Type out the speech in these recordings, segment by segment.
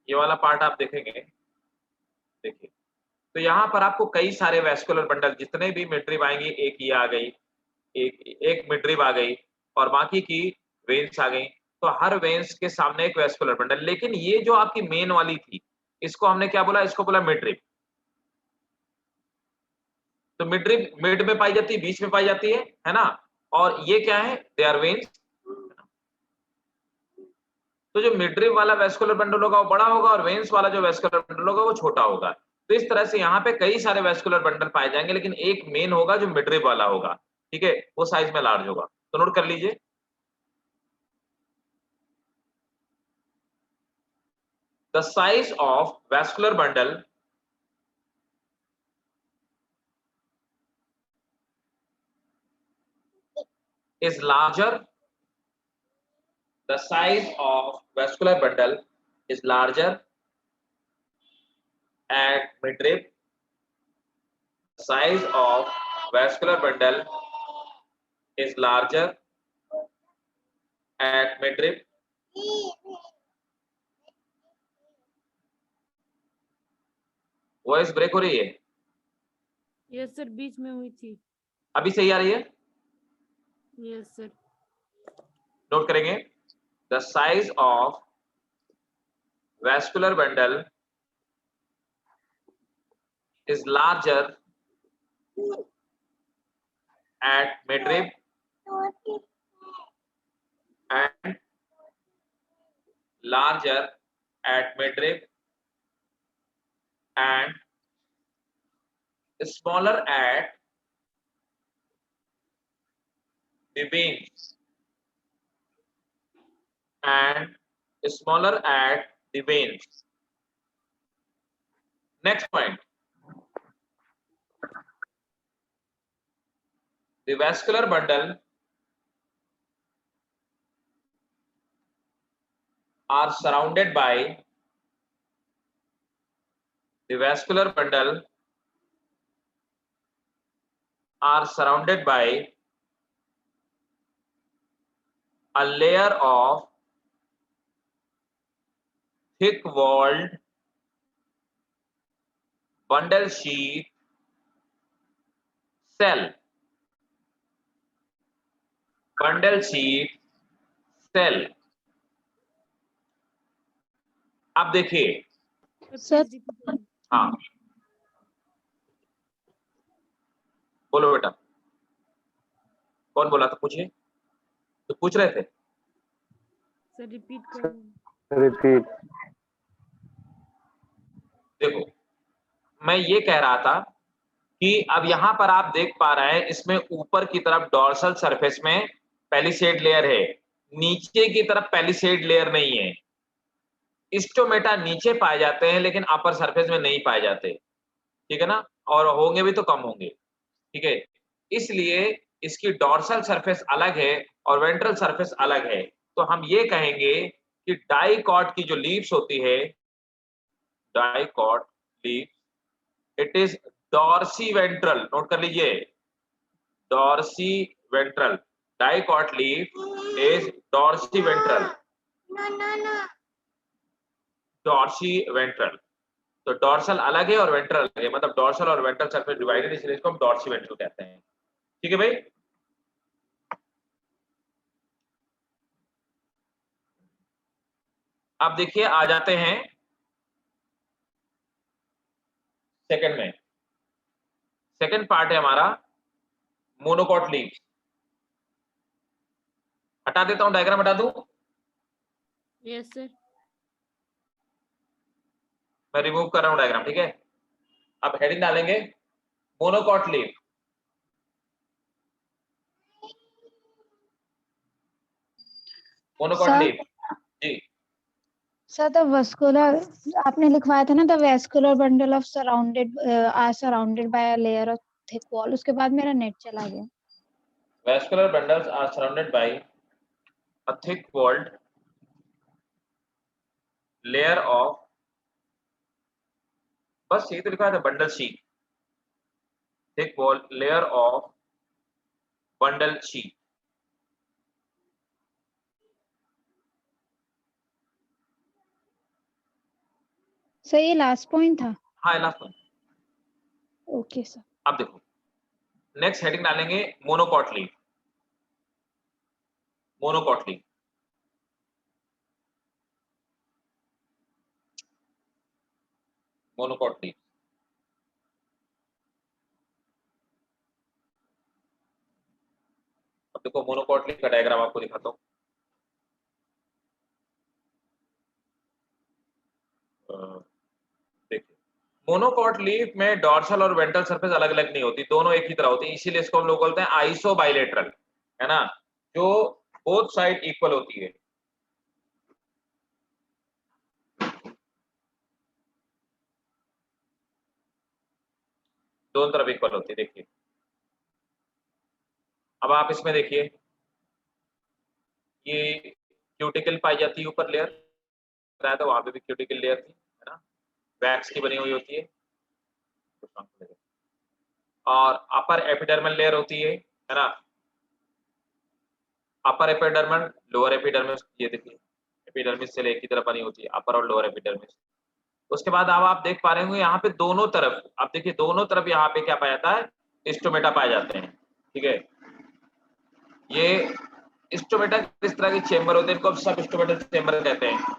ये वाला पार्ट आप देखेंगे, देखिए तो यहाँ पर आपको कई सारे वैस्कुलर बंडल, जितने भी मिड्रिब आएंगी, एक ये आ गई, एक मिड्रिब आ गई और बाकी की वेन्स आ गई। तो हर वेन्स के सामने एक वैस्कुलर बंडल। लेकिन ये जो आपकी मेन वाली थी, इसको हमने क्या बोला? इसको बोला मिड्रिब। तो मिड्रिब मिड में पाई जाती है, बीच में पाई जाती है ना? और ये क्या है? They are veins. तो जो मिड्रिब वाला वैस्कुलर बंडल होगा वो बड़ा होगा और वेन्स वाला जो वैस्कुलर बंडल होगा वो छोटा होगा। तो इस तरह से यहाँ पे कई सारे वैस्कुलर बंडल पाए जाएंगे, लेकिन एक मेन होगा जो मिड्रिब वाला होगा, ठीक है? वो साइज में लार्ज होगा। तो नोट कर लीजिए, the size of vascular bundle is larger. The size of vascular bundle is larger at midrib. The size of vascular bundle is larger at midrib. Voice break हो रही है? यस सर, बीच में हुई थी। अभी सही आ रही है? Yes sir. नोट करेंगे, the size of vascular bundle is larger at midrib and larger at midrib and smaller at the veins and smaller at the veins. Next point, the vascular bundle are surrounded by a layer of thick walled bundle sheath cell. Bundle sheath cell. अब देखिए sir, हाँ बोलो बेटा, कौन बोला था? पूछिए। तो पूछ रहे थे? सर रिपीट करो। रिपीट। देखो, मैं ये कह रहा था कि अब यहाँ पर आप देख पा रहे हैं, इसमें ऊपर की तरफ डॉर्सल सरफेस में पैलिसेड लेयर है, नीचे की तरफ पैलिसेड लेयर नहीं है। स्टोमेटा नीचे पाए जाते हैं लेकिन अपर सरफेस में नहीं पाए जाते, ठीक है ना? और होंगे भी तो कम होंगे, ठीक है? इसलिए इसकी डॉर्सल सरफेस अलग है और वेंट्रल सरफेस अलग है। तो हम ये कहेंगे कि डाइकॉट की जो लीव्स होती है, dicot leaves, it is dorsiventral. Note कर लीजिए, dorsiventral. Dicot leaf is dorsiventral. Dorsiventral. तो डॉर्सल अलग है और वेंट्रल अलग है, मतलब डॉर्सल और वेंट्रल सरफेस डिवाइडेड, इसलिए इसको हम डॉर्सी वेंट्रल कहते हैं, ठीक है भाई? अब देखिए, आ जाते हैं सेकंड में। सेकंड पार्ट है हमारा मोनोकॉट लीफ। हटा देता हूं, डायग्राम हटा दूं? Yes sir. मैं रिमूव कर रहा हूं डायग्राम, ठीक है? अब हेडिंग डालेंगे monocot leaf. Monocot sir, leaf जी। सर द वस्कुलर आपने लिखवाया था ना, the vascular bundle of are surrounded by a layer of thick wall. उसके बाद मेरा नेट चला गया। Vascular bundles are surrounded by a thick walled layer of, बस यही तो लिखा था, bundle sheath. Thick wall layer of bundle sheath. Sir ये लास्ट पॉइंट था। हाँ लास्ट पॉइंट। Okay sir. अब देखो नेक्स्ट हेडिंग डालेंगे monocot leaf. Monocot leaf monocot leaf अब देखो मोनोकॉट लीफ का डायग्राम आपको दिखाता हूँ। देखिए मोनोकॉट लीफ में डॉर्सल और वेंट्रल सरफेस अलग अलग नहीं होती, दोनों एक ही तरह होती है, इसीलिए इसको हम लोग बोलते हैं आइसो बाइलेटरल, है ना, जो बोथ साइड इक्वल होती है। दोनों तरफ इक्वल होती है। देखिए अब आप इसमें देखिए ये क्यूटिकल पाई जाती है ऊपर लेयर, बताया था वहां पे भी क्यूटिकल लेयर थी, है ना, वैक्स की बनी हुई होती है। और अपर एपिडर्मल लेयर होती है ना, अपर एपिडर्मल लोअर एपिडर्मिस, ये देखिए एपिडर्मिस से एक ही तरफ बनी होती है, अपर और लोअर एपिडर्मिस। उसके बाद अब आप देख पा रहे होंगे यहाँ पे दोनों तरफ, आप देखिए दोनों तरफ यहाँ पे क्या पाया जाता है, स्टोमेटा पाए जाते हैं। ठीक है, ये स्टोमेटा किस तरह के चेंबर होते हैं, इनको सब स्टोमेटा चेंबर कहते हैं।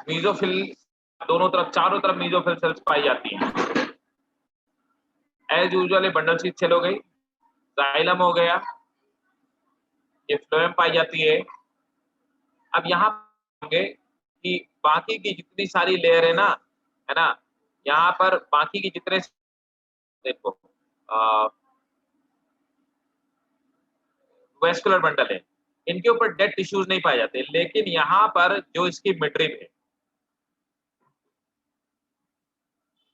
मीजोफिल दोनों तरफ, चारों तरफ मीजोफिल सेल्स पाई जाती हैं। As usual bundle sheath cell हो गई, जाइलम हो गया, ये फ्लोएम पाई जाती है। अब यहाँ होंगे कि बाकी की जितनी सारी लेयर है ना, यहाँ पर बाकी की जितने, देखो वेस्कुलर बंडल है, इनके ऊपर डेड टिश्यूज नहीं पाए जाते, लेकिन यहाँ पर जो इसकी मिडरिब है,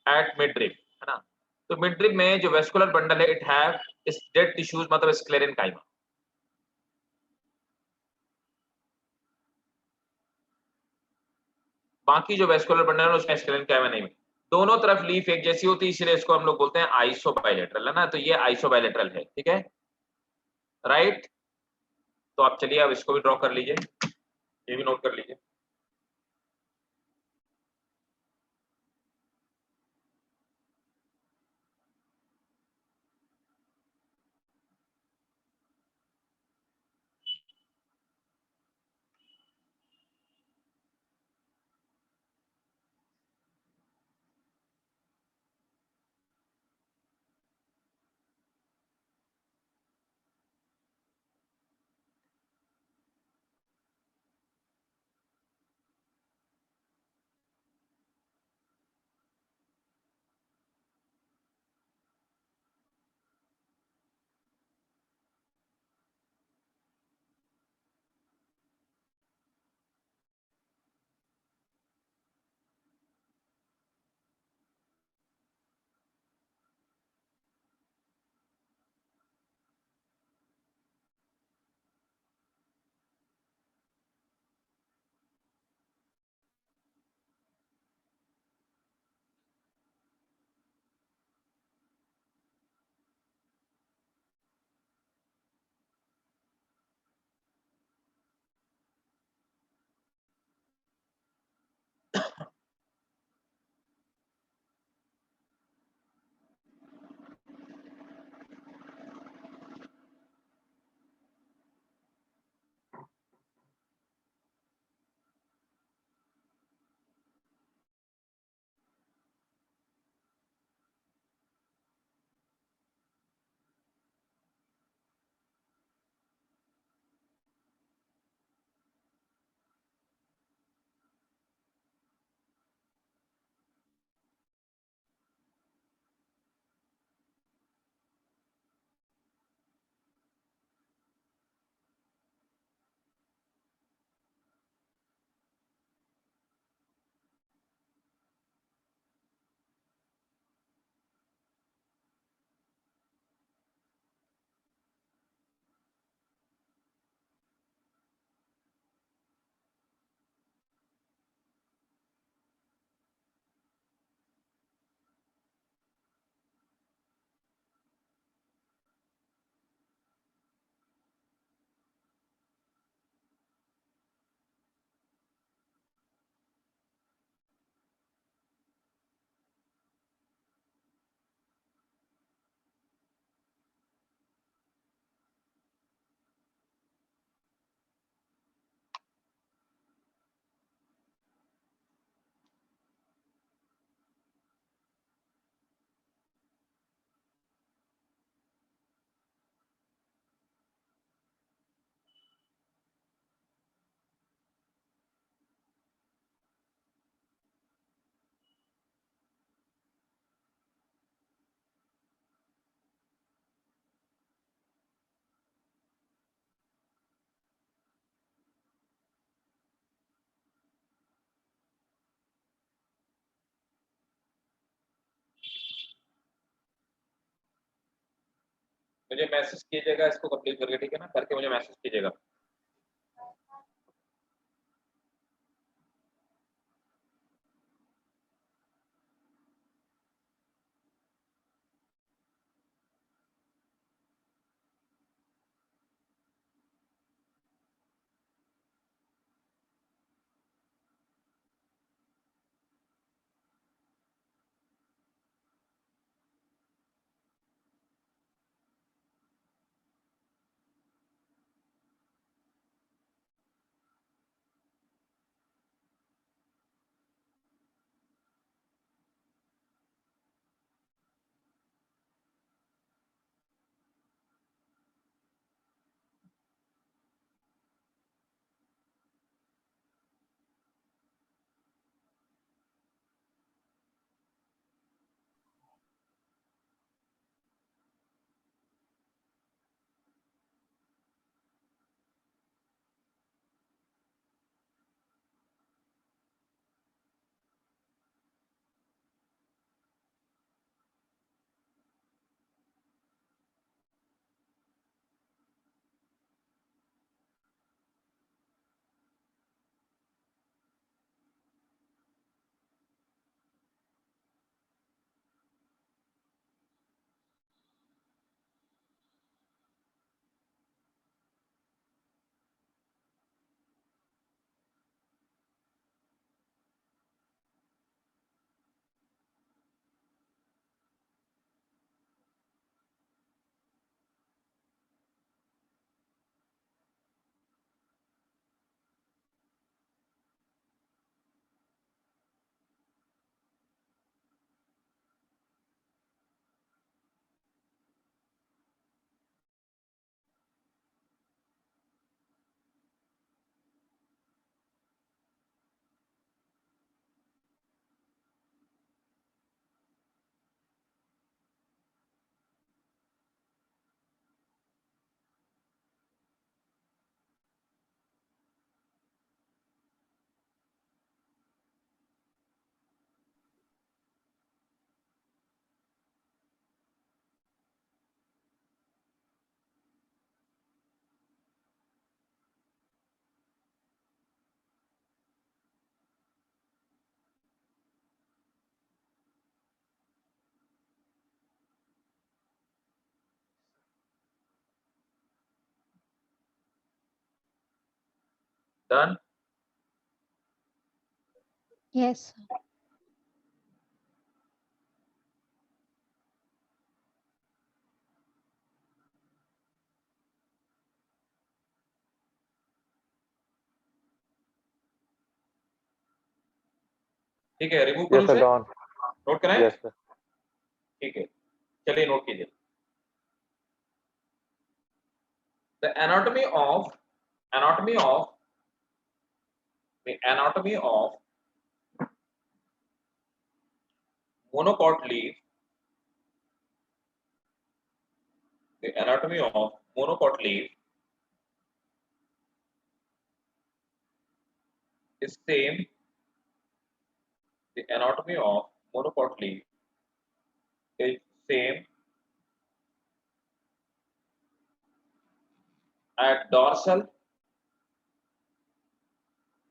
एट मिडरिब, है ना, तो मिडरिब में जो वेस्कुलर बंडल है इट हैव इस डेड टिश्यूज, मतलब स्क्लेरन काइमा। बाकी जो वेस्कुलर बंडल है उसमें स्क्लेरन काइमा नहीं है। दोनों तरफ लीफ एक जैसी होती है, इसलिए इसको हम लोग बोलते हैं आइसोबाइलेटरल, है ना, तो ये आइसोबाइलेटरल है। ठीक है, राइट। तो आप चलिए अब इसको भी ड्रॉ कर लीजिए, ये भी नोट कर लीजिए। मुझे मैसेज कीजिएगा इसको कंप्लीट करके, ठीक है ना, करके मुझे मैसेज कीजिएगा। डन। यस ठीक है, रिमूव Yes, करूं sir, से, Don. नोट कराएं? Yes, sir. ठीक है, चलिए नोट कीजिए। The anatomy of monocot leaf, the anatomy of monocot leaf is same. The anatomy of monocot leaf is same at dorsal.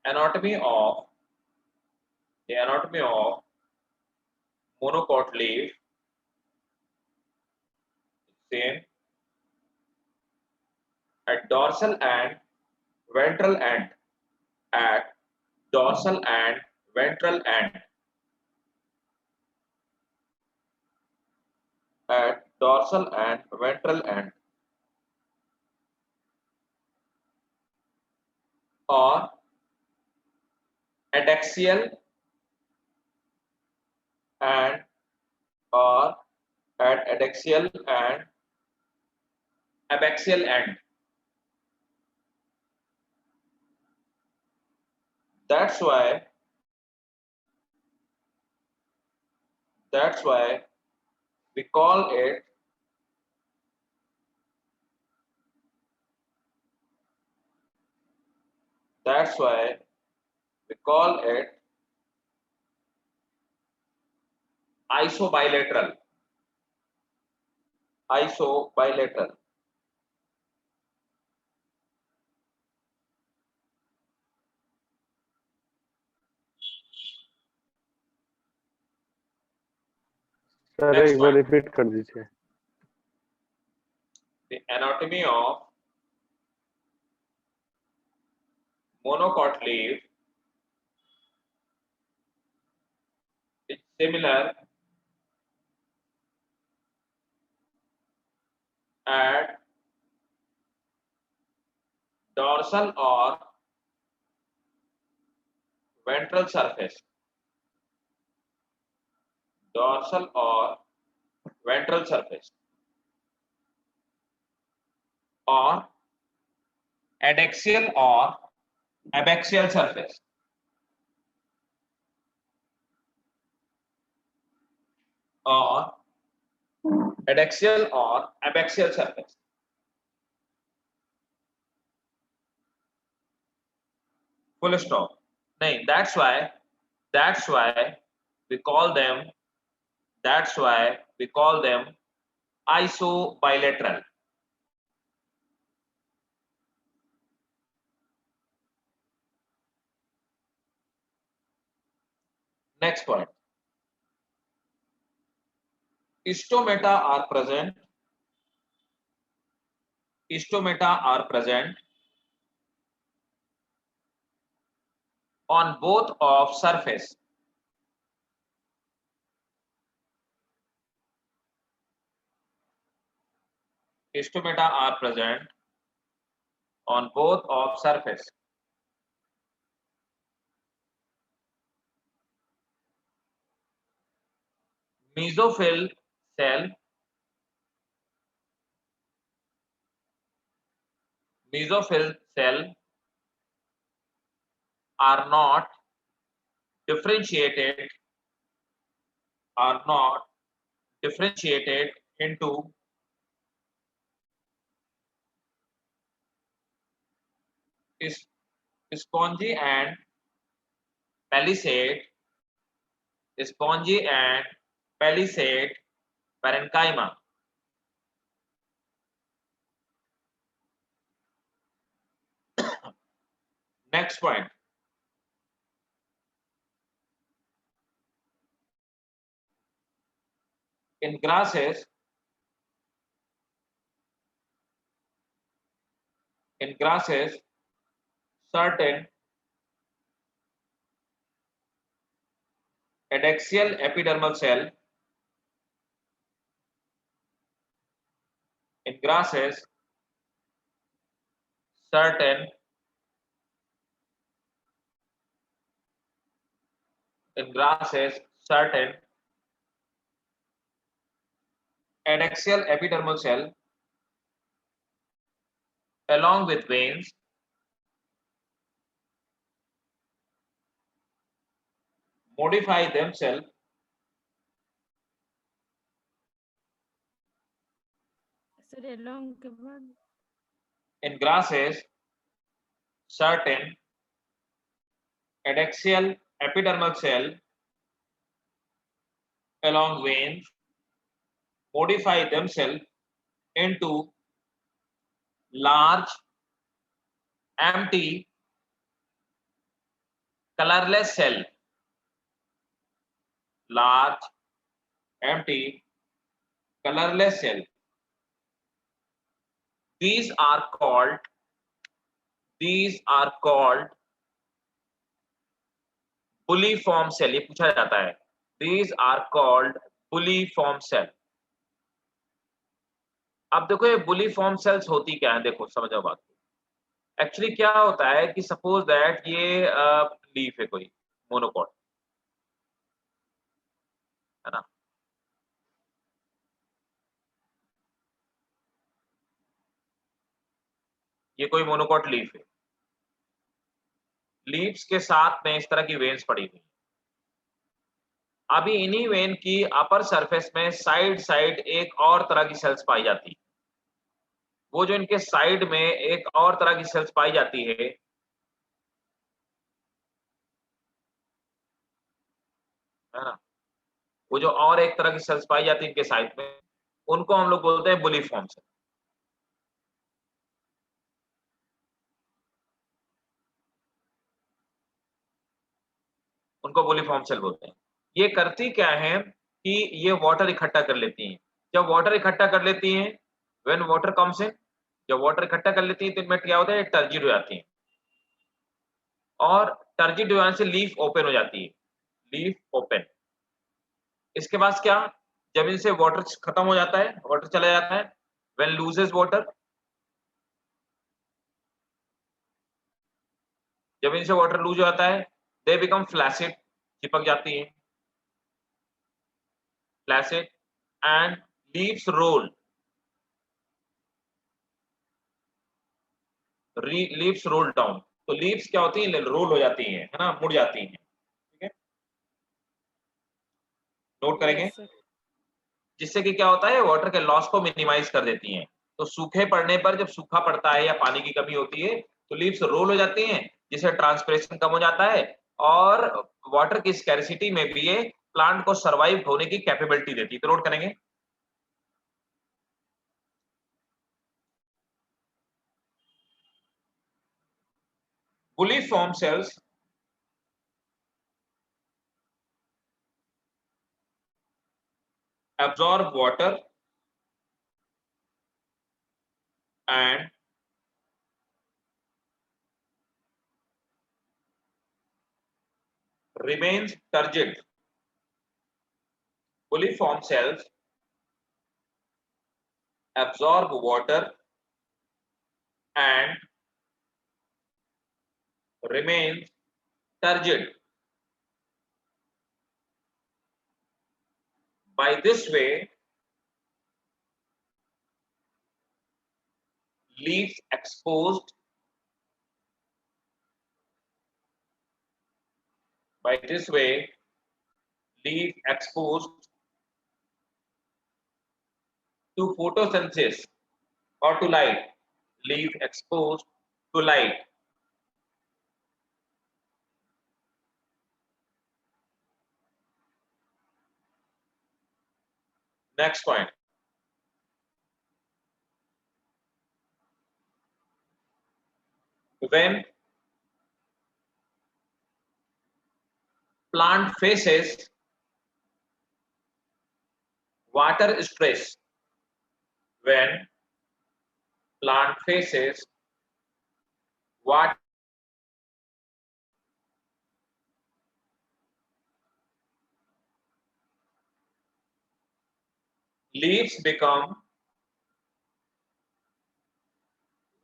Anatomy of monocot leaf same at dorsal and ventral end. At dorsal and ventral end. At dorsal and ventral end. Or adaxial and or at adaxial and abaxial end. That's why we call it isobilateral. Iso bilateral. Sir Next एक बार one. Repeat कर दीजिए। The anatomy of monocot leaf is similar at dorsal or ventral surface. Dorsal or ventral surface, or adaxial or abaxial surface, or adaxial or abaxial surface. Full stop. नहीं, that's why we call them isobilateral. Next point. Stomata are present. Stomata are present on both of surface. Stomata are present on both of surface. Mesophyll cell, are not differentiated into spongy and palisade parenchyma. Next point. In grasses, certain adaxial epidermal cell, certain adaxial epidermal cell along with veins modify themselves sir along के बाद in grasses. Certain adaxial epidermal cell along veins modify themselves into large, empty, colorless cell. Large, empty, colorless cell. These are called bulliform cell. ये पूछा जाता है. These are called bulliform cell. अब देखो ये bulliform cells होती क्या है, देखो समझो बात. एक्चुअली क्या होता है कि सपोज दैट ये लीफ है कोई मोनोकॉट, है ना. ये कोई मोनोकॉट लीफ है. लीव्स के साथ में इस तरह की वेन्स पड़ी हुई. अभी इन्हीं वेन की अपर सरफेस में साइड एक और तरह की सेल्स पाई जाती है. वो जो इनके साइड में एक और तरह की सेल्स पाई जाती है, ना, वो जो और एक तरह की सेल्स पाई जाती है इनके साइड में, उनको हम लोग बोलते हैं बुलिफॉर्म सेल। उनको बुलिफॉर्म सेल बोलते हैं। ये करती क्या है कि ये वाटर इकट्ठा कर लेती हैं। जब वाटर इकट्ठा कर लेती हैं, व्हेन वाटर कम्स इन, जब वाटर इकट्ठा कर लेती हैं तो इनमें क्या होता है, टर्जिड हो जाती हैं, और टर्जिड हो जाने से लीफ ओपन हो जाती है, लीफ ओपन। इसके बाद क्या, जब इनसे वाटर खत्म हो जाता है, वाटर चला जाता है, व्हेन लूजेस वाटर, जब इनसे वाटर लूज हो जाता है, दे बिकम फ्लैसिड, चिपक जाती है, flaccid, and leaves roll, leaves roll down. तो लीव्स क्या होती हैं, रोल हो जाती हैं, है ना, मुड़ जाती हैं। ठीक है, नोट करेंगे। Yes sir. जिससे कि क्या होता है, वाटर के लॉस को मिनिमाइज कर देती हैं। तो सूखे पड़ने पर, जब सूखा पड़ता है या पानी की कमी होती है, तो लीव्स रोल हो जाती हैं, जिससे ट्रांसपिरेशन कम हो जाता है, और वाटर की स्कैरिसिटी में भी ये प्लांट को सर्वाइव होने की कैपेबिलिटी देती है। तो नोट करेंगे। Bulliform cells absorb water and remains turgid. Buliform cells absorb water and remains turgid. By this way, leaves exposed, by this way, leaf exposed to photosynthesis or to light, leaf exposed to light. Next point. When plant faces water stress, when plant faces water, leaves become,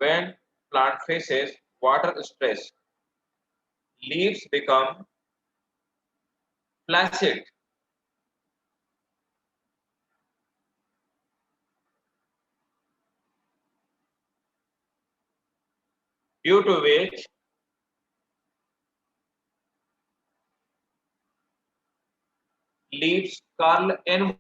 when plant faces water stress, leaves become flaccid. Due to which leaves curl in.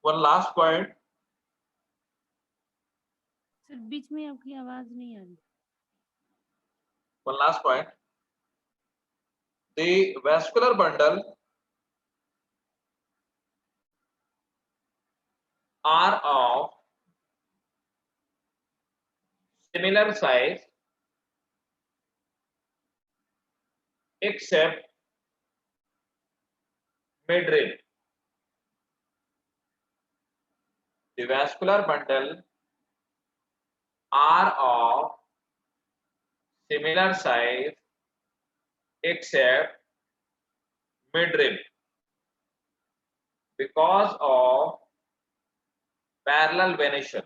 One last point. Sir बीच में आपकी आवाज नहीं आ रही। One last point. The vascular bundle are of similar size except midrib. The vascular bundle are of similar size except midrib because of parallel venation.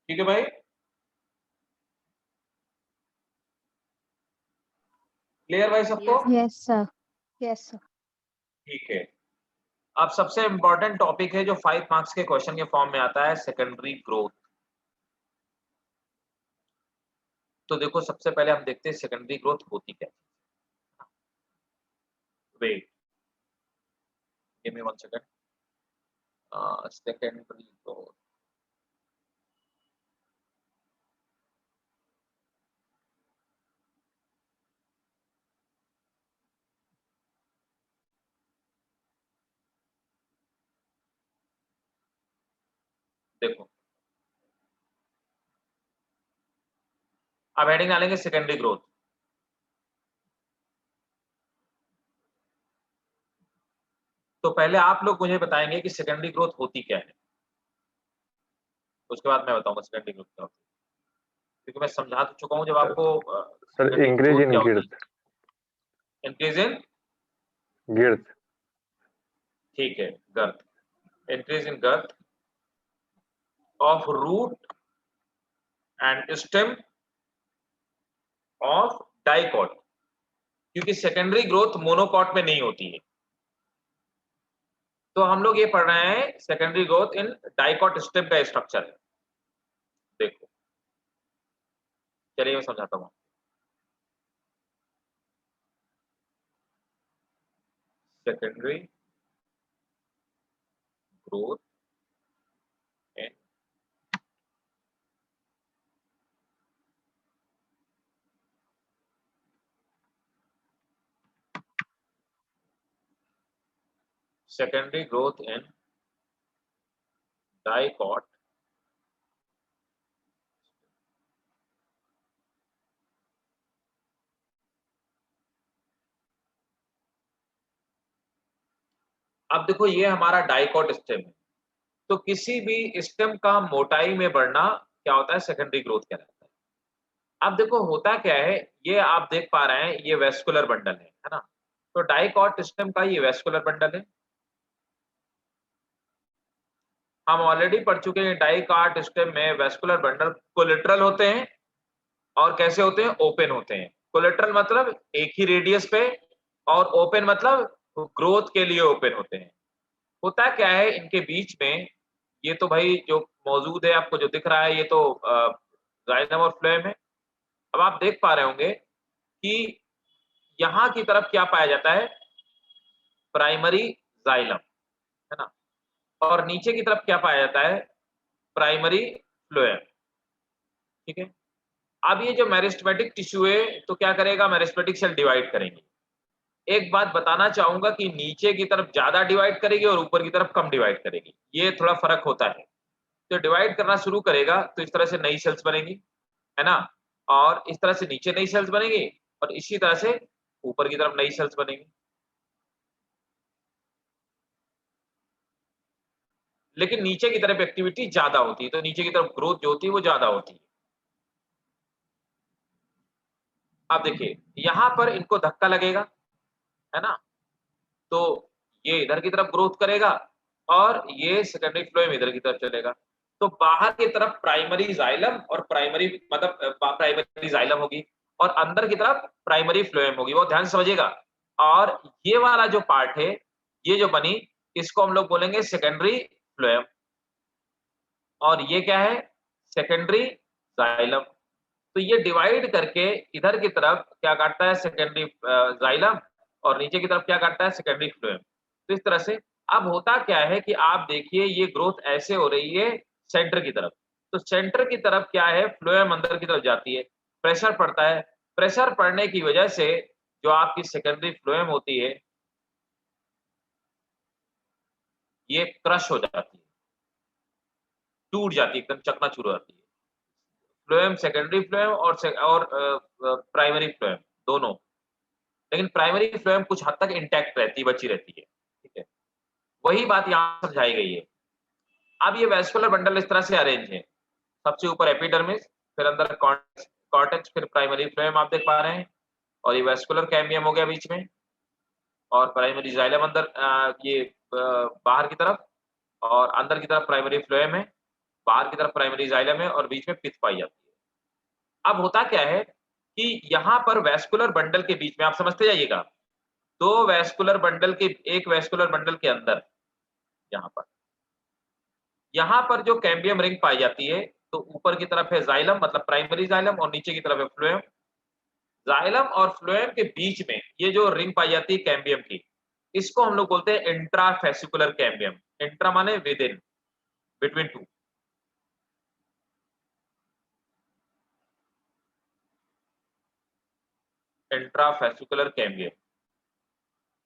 ठीक है भाई। Clear भाई सबको? Yes sir, yes sir. ठीक है। अब सबसे इंपॉर्टेंट टॉपिक है जो 5 मार्क्स के क्वेश्चन के फॉर्म में आता है, सेकेंडरी ग्रोथ। तो देखो सबसे पहले हम देखते हैं सेकेंडरी ग्रोथ होती क्या है। Wait, give me 1 second. Secondary growth, देखो अब हेडिंग डालेंगे सेकेंडरी ग्रोथ। तो पहले आप लोग मुझे बताएंगे कि सेकेंडरी ग्रोथ होती क्या है, उसके बाद मैं बताऊंगा सेकेंडरी ग्रोथ क्या होती है, क्योंकि मैं समझा तो चुका हूं जब आपको sir secondary increase growth in क्या होती गिर्थ, है। Increase in, girth. ठीक है, girth, increase in girth of root and stem of dicot, क्योंकि सेकेंडरी ग्रोथ मोनोकॉट में नहीं होती है। तो हम लोग ये पढ़ रहे हैं secondary growth in dicot stem का स्ट्रक्चर है। देखो चलिए मैं समझाता हूं। Secondary growth in secondary growth in dicot अब देखो ये हमारा डाइकॉट स्टेम है, तो किसी भी स्टेम का मोटाई में बढ़ना क्या होता है, सेकेंडरी ग्रोथ कहलाता है। अब देखो होता क्या है, ये आप देख पा रहे हैं ये वेस्कुलर बंडल है ना। तो डाइकॉट स्टेम का ये वेस्कुलर बंडल है। हम ऑलरेडी पढ़ चुके हैं डाइकॉट स्टेम में वेस्कुलर बंडल कोलेटरल होते हैं और कैसे होते हैं, ओपन होते हैं। कोलेटरल मतलब एक ही रेडियस पे, और ओपन मतलब ग्रोथ के लिए ओपन होते हैं। होता क्या है इनके बीच में, ये तो भाई जो मौजूद है आपको जो दिख रहा है ये तो जाइलम और फ्लोएम है। अब आप देख पा रहे होंगे कि यहाँ की तरफ क्या पाया जाता है, प्राइमरी जाइलम, है ना, और नीचे की तरफ क्या पाया जाता है, प्राइमरी फ्लोएम। ठीक है। अब ये जो मेरिस्टेमेटिक टिश्यू है तो क्या करेगा, मेरिस्टेमेटिक सेल डिवाइड करेंगे। एक बात बताना चाहूंगा कि नीचे की तरफ ज्यादा डिवाइड करेगी और ऊपर की तरफ कम डिवाइड करेगी, ये थोड़ा फर्क होता है। तो डिवाइड करना शुरू करेगा तो इस तरह से नई सेल्स बनेंगी, है ना, और इस तरह से नीचे नई सेल्स बनेंगी और इसी तरह से ऊपर की तरफ नई सेल्स बनेंगी। लेकिन नीचे की तरफ एक्टिविटी ज्यादा होती है, तो नीचे की तरफ ग्रोथ जो होती है वो ज्यादा होती है। अब देखिए यहां पर इनको धक्का लगेगा, है ना, तो ये इधर की तरफ ग्रोथ करेगा और ये सेकेंडरी फ्लोएम इधर की तरफ चलेगा। तो बाहर की तरफ प्राइमरी जाइलम और प्राइमरी मतलब प्राइमरी जाइलम होगी और अंदर की तरफ प्राइमरी फ्लोएम होगी, वो ध्यान से समझिएगा। और ये वाला जो पार्ट है, ये जो बनी, इसको हम लोग बोलेंगे सेकेंडरी फ्लोएम, और ये क्या है, सेकेंडरी जाइलम। तो ये डिवाइड करके इधर की तरफ क्या काटता है, सेकेंडरी जाइलम, और नीचे की तरफ क्या काटता है, सेकेंडरी फ्लोएम। तो इस तरह से अब होता क्या है कि आप देखिए ये ग्रोथ ऐसे हो रही है सेंटर की तरफ। तो सेंटर की तरफ क्या है, फ्लोएम अंदर की तरफ जाती है, प्रेशर पड़ता है। प्रेशर पड़ने की वजह से जो आपकी सेकेंडरी फ्लोएम होती है ये क्रश हो जाती है, टूट जाती है, एकदम चकनाचूर हो जाती है। फ्लोएम, सेकेंडरी फ्लोएम और प्राइमरी फ्लोएम दोनों। लेकिन प्राइमरी फ्लोएम कुछ हद तक इंटैक्ट रहती है, बची रहती है। ठीक है, वही बात यहाँ समझाई गई है। अब ये वेस्कुलर बंडल इस तरह से अरेंज है, सबसे ऊपर एपिडर्मिस, फिर अंदर कॉर्टेक्स, फिर प्राइमरी फ्लोएम आप देख पा रहे हैं, और ये वेस्कुलर कैम्बियम हो गया बीच में, और प्राइमरी जाइलम अंदर ये बाहर की तरफ, और अंदर की तरफ प्राइमरी फ्लोएम है, बाहर की तरफ प्राइमरी जाइलम है, और बीच में पिथ पाई जाती है। अब होता क्या है कि यहाँ पर वैस्कुलर बंडल के बीच में आप समझते जाइएगा, दो वैस्कुलर बंडल के, एक वैस्कुलर बंडल के अंदर यहाँ पर जो कैम्बियम रिंग पाई जाती है, तो ऊपर की तरफ है जाइलम मतलब प्राइमरी जाइलम और नीचे की तरफ है फ्लोएम। जाइलम और फ्लोएम के बीच में ये जो रिंग पाई जाती है कैम्बियम की, इसको हम लोग बोलते हैं इंट्राफेसिकुलर कैम्बियम। इंट्रा माने with in, between two. Intrafascicular cambium.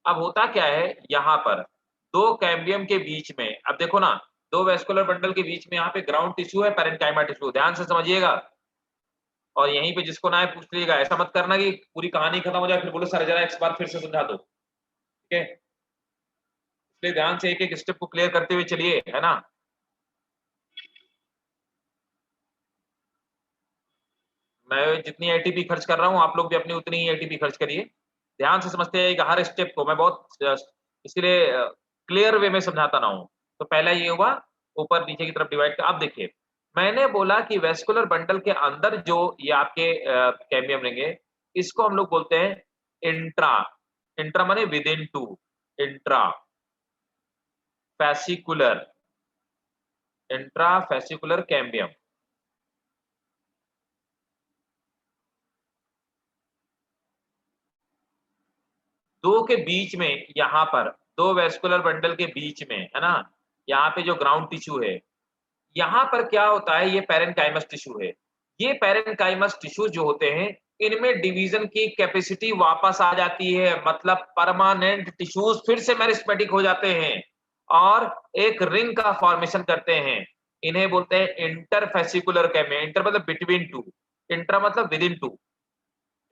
अब होता क्या है, यहाँ पर दो कैम्बियम के बीच में, अब देखो ना, दो वेस्कुलर बंडल के बीच में यहाँ पे ग्राउंड टिश्यू है, पैरेन्काइमा टिश्यू, ध्यान से समझिएगा। और यहीं पे जिसको ना है पूछ लीजिएगा, ऐसा मत करना कि पूरी कहानी खत्म हो जाए फिर बोलो सर जरा एक बार फिर से समझा दो, ठीक है। इसलिए ध्यान से एक एक स्टेप को क्लियर करते हुए चलिए, है ना। मैं जितनी एटीपी खर्च कर रहा हूँ, आप लोग भी अपनी उतनी ही एटीपी खर्च करिए। ध्यान से समझते हैं हर स्टेप को, मैं बहुत इसलिए क्लियर वे में समझाता ना हूँ। तो पहला ये हुआ ऊपर नीचे की तरफ डिवाइड का। अब देखिए, मैंने बोला कि वेस्कुलर बंडल के अंदर जो ये आपके कैम्बियम रिंग है, इसको हम लोग बोलते हैं इंट्रा। इंट्रा माने within two, intra fascicular, intra fascicular cambium. दो के बीच में, यहाँ पर दो वेस्कुलर बंडल के बीच में, है ना, यहाँ पे जो ग्राउंड टिश्यू है, यहाँ पर क्या होता है, ये पैरेन्काइमस टिश्यू है। ये पैरेन्काइमस टिश्यू जो होते हैं, इनमें डिवीजन की कैपेसिटी वापस आ जाती है, मतलब परमानेंट टिश्यूज फिर से मेरिस्टेमेटिक हो जाते हैं और एक रिंग का फॉर्मेशन करते हैं। इन्हें बोलते हैं इंटरफेसिकुलर कैम्बियम। इंटर मतलब बिटवीन टू, इंटर मतलब within two,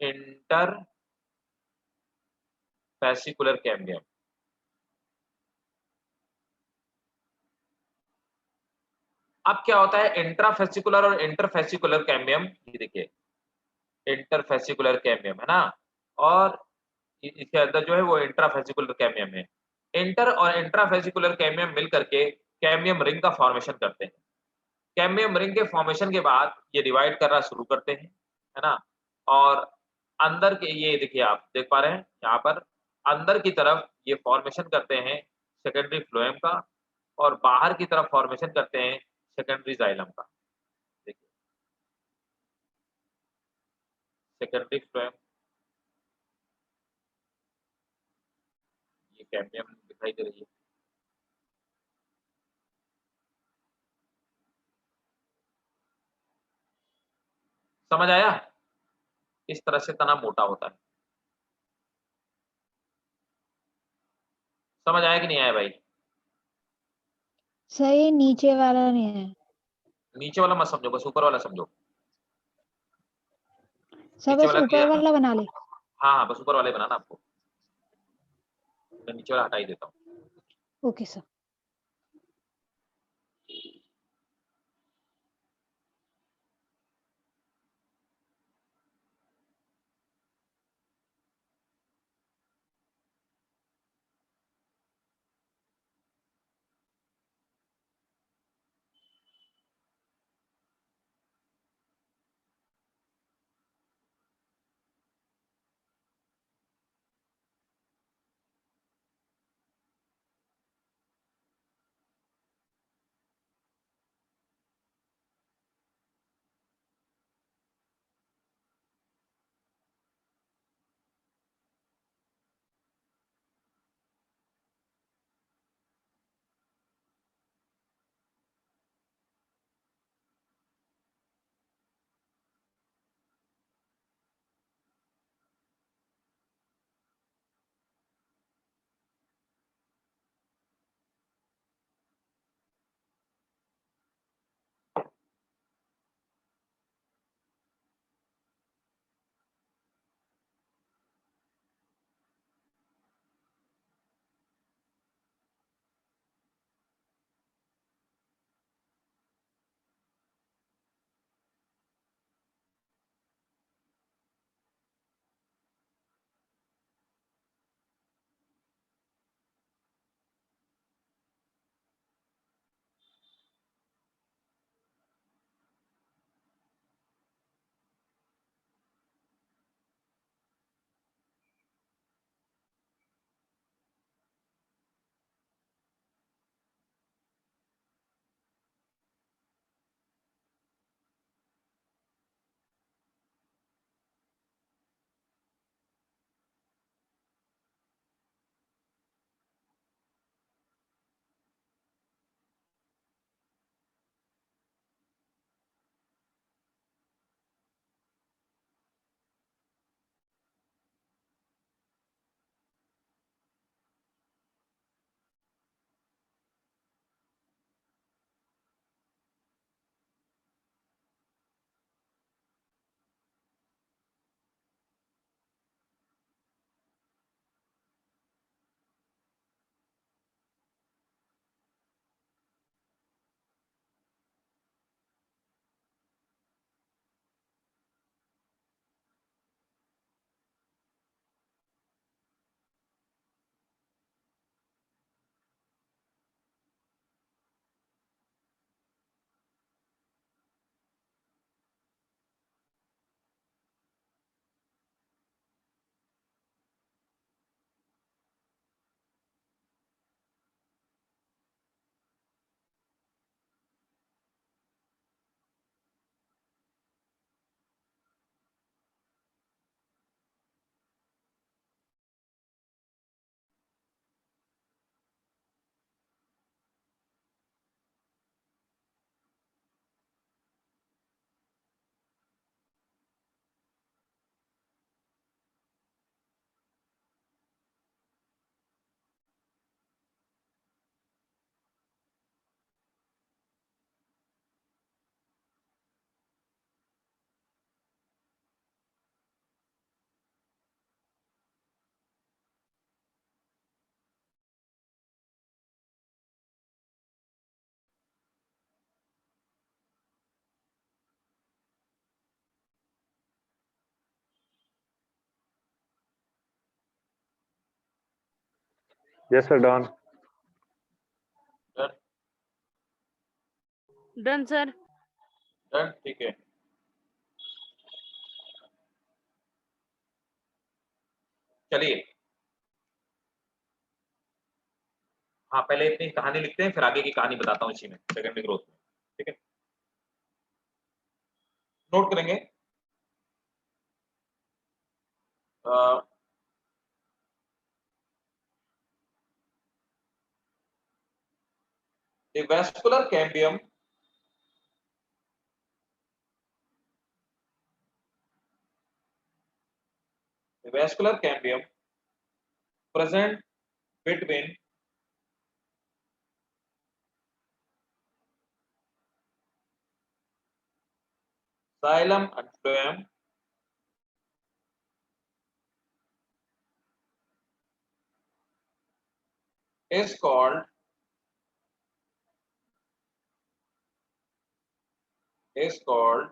inter fascicular cambium. अब क्या होता है, इंट्राफेसिकुलर और इंटरफेसिकुलर कैम्बियम, ये देखिए इंटरफेसिकुलर कैम्बियम है ना, और इसके अंदर जो है वो इंट्राफेसिकुलर कैम्बियम है। इंटर और इंट्राफेसिकुलर कैम्बियम मिल करके कैम्बियम रिंग का फॉर्मेशन करते हैं। कैम्बियम रिंग के फॉर्मेशन के बाद ये डिवाइड करना शुरू करते हैं, है ना। और अंदर के, ये देखिए आप देख पा रहे हैं यहाँ पर अंदर की तरफ ये फॉर्मेशन करते हैं सेकेंडरी फ्लोएम का, और बाहर की तरफ फॉर्मेशन करते हैं सेकेंडरी जाइलम का। देखिए सेकेंडरी फ्लोएम, ये कैम्बियम दिखाई दे रही है। समझ आया, इस तरह से तना मोटा होता है। समझ आया कि नहीं आया भाई? सही, नीचे वाला नहीं है नीचे वाला मत समझो, बस ऊपर वाला समझो। सर, नीचे बस वाला ऊपर क्लियर? वाला बना ले। हाँ हाँ, बस ऊपर वाले बनाना आपको, मैं नीचे वाला हटा ही देता हूँ। Okay sir. Yes, sir, done. Done done sir. Done ठीक है। चलिए, हाँ पहले इतनी कहानी लिखते हैं, फिर आगे की कहानी बताता हूँ इसी में, सेकेंडरी ग्रोथ में। ठीक है, नोट करेंगे। The vascular cambium present between xylem and phloem is called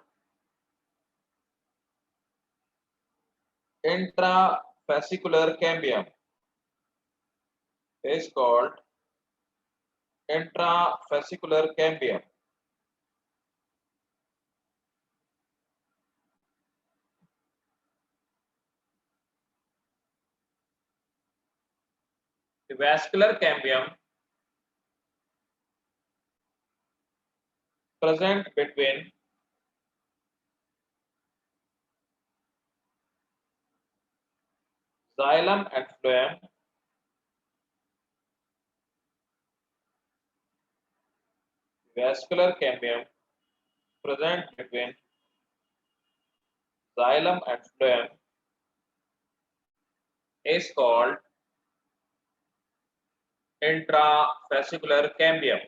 intravascular cambium. Is called intravascular cambium. The vascular cambium present between xylem and phloem vascular cambium present between xylem and phloem is called intravascular cambium.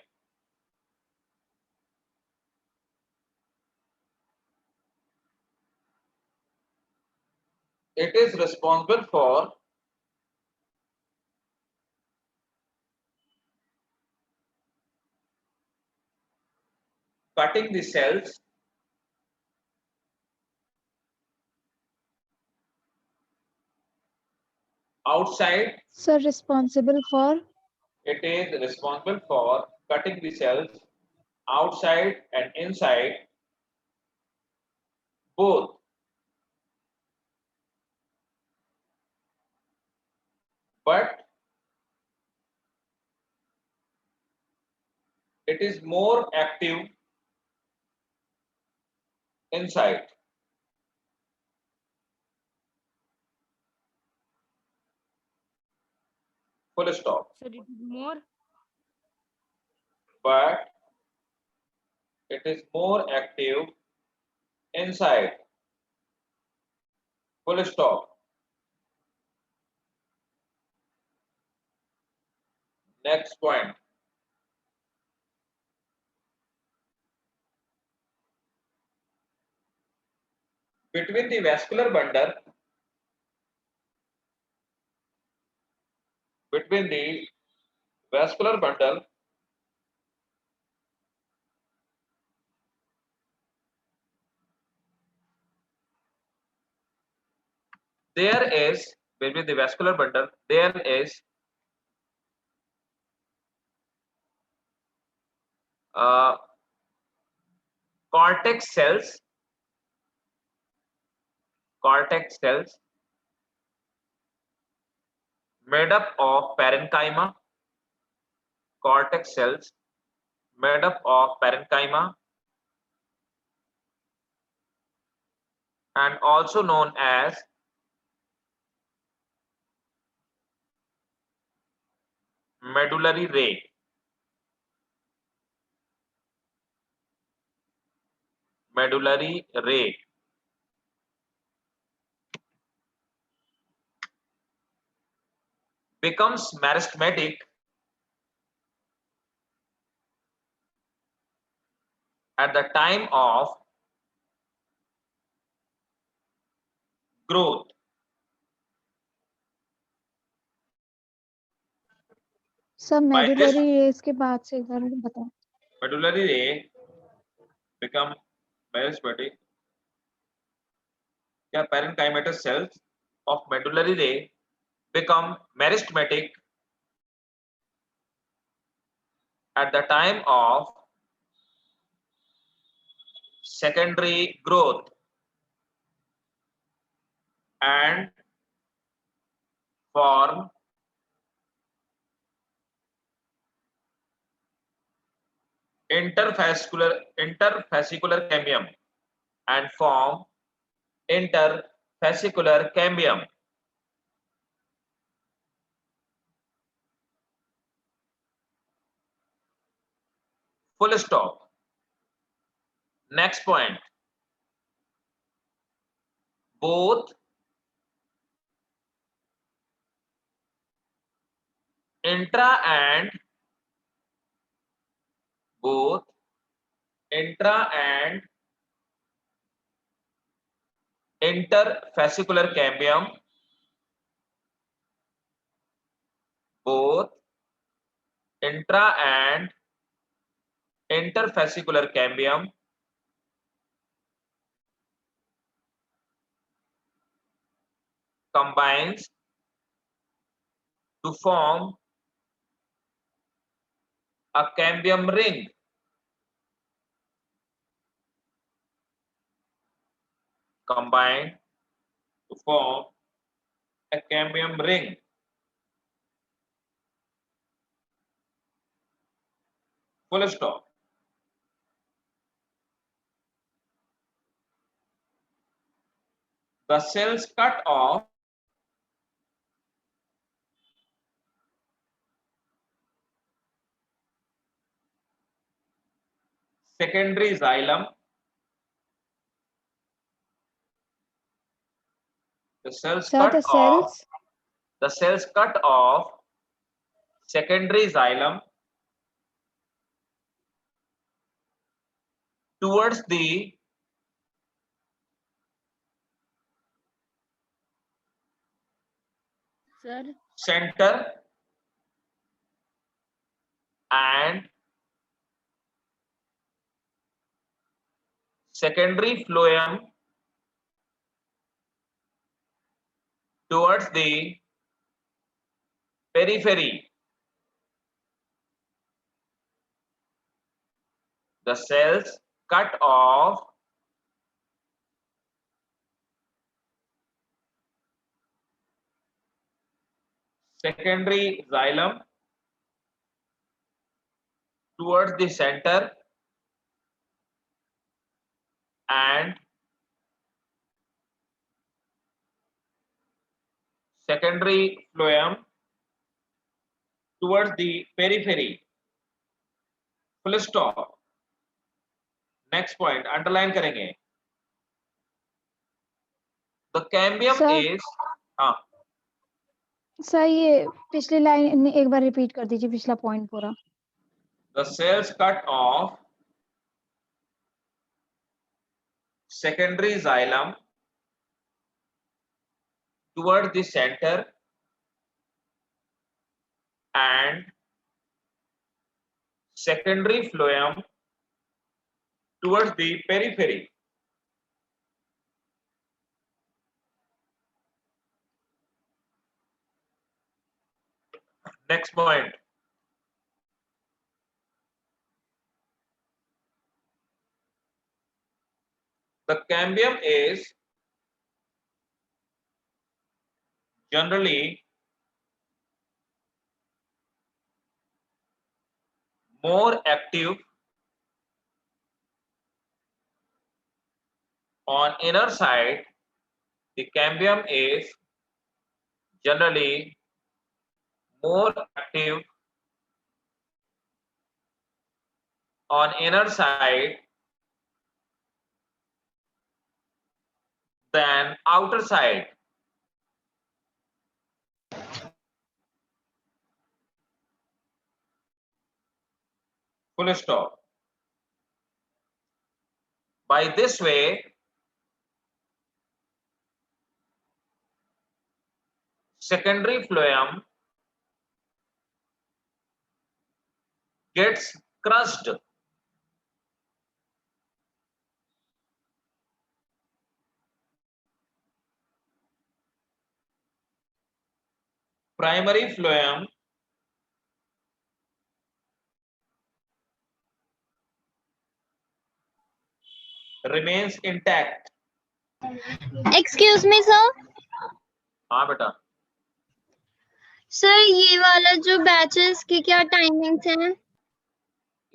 It is responsible for cutting the cells outside. Sir, responsible for It is responsible for cutting the cells outside and inside both. But it is more active inside. Full stop. Sir it is more. But it is more active inside. Full stop. Next point. Between the vascular bundle, there is, between the vascular bundle, there is cortex cells made up of parenchyma. Cortex cells made up of parenchyma and also known as medullary ray. Medullary ray. Becomes meristematic at the time of growth. सब By this- medullary race के बाद से एक बार बताओ। Medullary ray become meristematic. Yeah, parenchymatous cells of medullary ray become meristematic at the time of secondary growth and form interfascicular cambium and form interfascicular cambium. Full stop. Next point. Both intra and interfascicular cambium, both intra and interfascicular cambium combines to form a cambium ring. Combine to form a cambium ring. Full stop. The cells cut off secondary xylem. The cells Sir, cut the off. cells. The cells cut off secondary xylem towards the Sir, center and secondary phloem towards the periphery. The cells cut off secondary xylem towards the center and secondary phloem towards the periphery. Full stop. Next point, underline करेंगे. The cambium Sir. is हाँ sir ये पिछली line एक बार repeat कर दीजिए, पिछला point पूरा. the cells cut off secondary xylem towards the center and secondary phloem towards the periphery. Next point. The cambium is generally more active on inner side. The cambium is generally more active on inner side than outer side. Full stop. By this way, secondary phloem gets crushed. Primary phloem remains intact. Excuse me sir, हाँ बेटा, sir ये वाला जो batch है इसकी क्या timings हैं?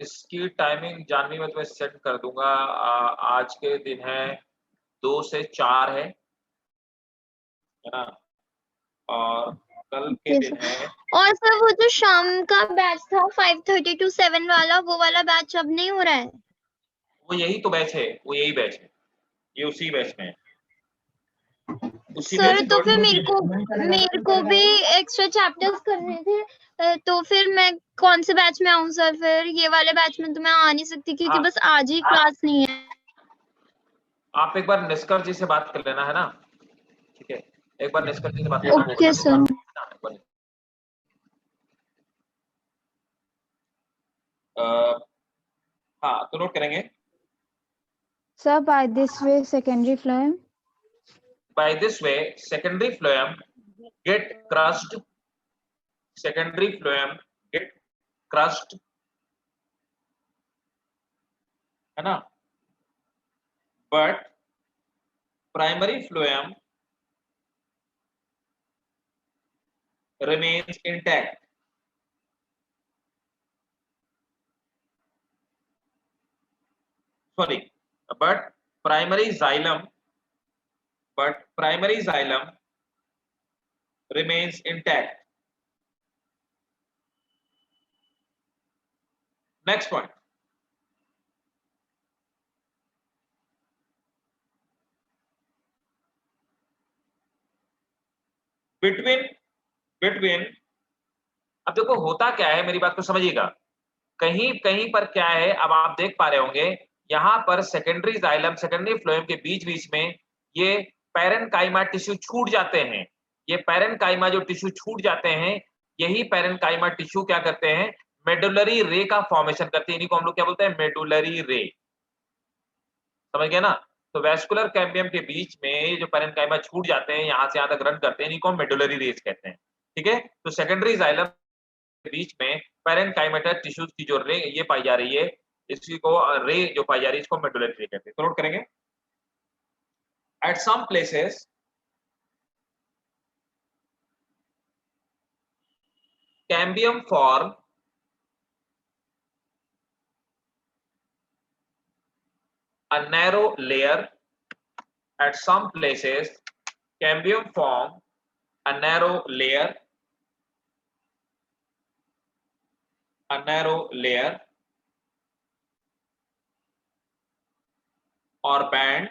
इसकी टाइमिंग जानवी मैं तुम्हें सेट कर दूंगा। आज के दिन है 2 से 4 है ना, और कल के Yes, दिन है और सर वो जो शाम का बैच था 5:30 to 7 वाला, वो वाला बैच अब नहीं हो रहा है? वो यही तो बैच है, वो यही बैच है, ये उसी बैच में है, उसी सर बैच तो में। फिर मेरे को भी एक्स्ट्रा चैप्टर्स करने थे, तो फिर मैं कौन से बैच में आऊं सर? फिर ये वाले बैच में तो मैं आ नहीं सकती क्योंकि हाँ। बस आज ही क्लास नहीं है। आप एक बार निष्कर जी से बात कर लेना, है ना, ठीक है, एक बार निष्कर जी से बात करना। Okay sir. हाँ तो नोट करेंगे। sir, by this way, secondary phloem. By this way, secondary phloem get crushed. Secondary phloem get crushed, है ना, but primary phloem remains intact. Sorry, but primary xylem remains intact. Next point. Between अब देखो होता क्या है, मेरी बात को समझिएगा, कहीं कहीं पर क्या है, अब आप देख पा रहे होंगे यहाँ पर सेकेंडरी जाइलम सेकेंडरी फ्लोएम के बीच बीच में ये पैरेन्काइमा टिश्यू छूट जाते हैं। ये पैरेन्काइमा जो टिश्यू छूट जाते हैं, यही पैरेन्काइमा टिश्यू क्या करते हैं, मेडुलरी रे का फॉर्मेशन करते हैं। इन्हीं को हम लोग क्या बोलते हैं, मेडुलरी रे। समझ गए ना? तो वेस्कुलर कैम्बियम के बीच में जो पैरेन्काइमा छूट जाते हैं, यहाँ से यहाँ तक रन करते हैं, इन्हीं को हम मेडुलरी रेज कहते हैं। ठीक है, तो सेकेंडरी जाइलम के बीच में पैरेन्काइमेटा टिश्यूज की जो रे ये पाई जा रही है, इसी को रे जो पाई जा रही है, इसको मेडुलरी रे कहते हैं। तो नोट करेंगे, at some places cambium form a narrow layer. At some places cambium form a narrow layer, or band